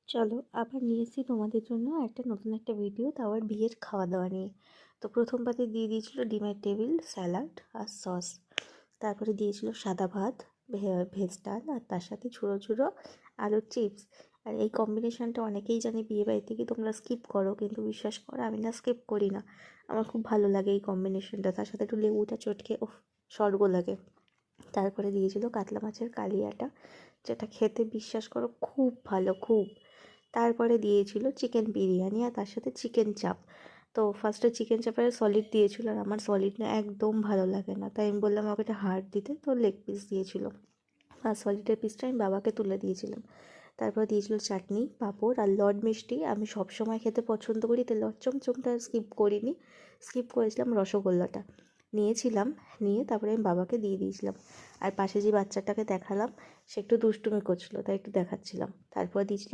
চলো আবার নিয়ে এসেছি তোমাদের জন্য নতুন একটা ভিডিও, তাও আর বিয়ের খাওয়া দাওয়া নিয়ে। তো প্রথম পাতে দিয়ে দিয়েছিল ডিমের টেবিল, স্যালাড আর সস। তারপরে দিয়েছিল সাদা ভাত, ভেজ ডাল, আর তার সাথে ঝুড়ো ঝুড়ো আলুর চিপস। আর এই কম্বিনেশনটা অনেকেই জানে বিয়ে বাড়িতে কি তোমরা স্কিপ করো, কিন্তু বিশ্বাস করো আমি না স্কিপ করি না। আমার খুব ভালো লাগে এই কম্বিনেশনটা, তার সাথে একটু লেবুটা চটকে স্বর্গ লাগে। তারপরে দিয়েছিল কাতলা মাছের কালিয়াটা, যেটা খেতে বিশ্বাস করো খুব ভালো, খুব। তারপরে দিয়েছিল চিকেন বিরিয়ানি আর তার সাথে চিকেন চাপ। তো ফার্স্টে চিকেন চাপের সলিড দিয়েছিল, আর আমার সলিড না একদম ভালো লাগে না, তাই আমি বললাম আমাকে একটা হার্ড দিতে, তো লেগ পিস দিয়েছিল। আর সলিডের পিসটা আমি বাবাকে তুলে দিয়েছিলাম। তারপর দিয়েছিল চাটনি, পাঁপড় আর লড মিষ্টি। আমি সব সময় খেতে পছন্দ করি, তাই লড চমচমটা স্কিপ করিনি, স্কিপ করেছিলাম রসগোল্লাটা নিয়েছিলাম। নিয়ে তারপরে আমি বাবাকে দিয়ে দিয়েছিলাম। আর পাশে যে বাচ্চাটাকে দেখালাম, সে একটু দুষ্টুমি করছিলো, তাই একটু দেখাচ্ছিলাম। তারপর দিয়েছিল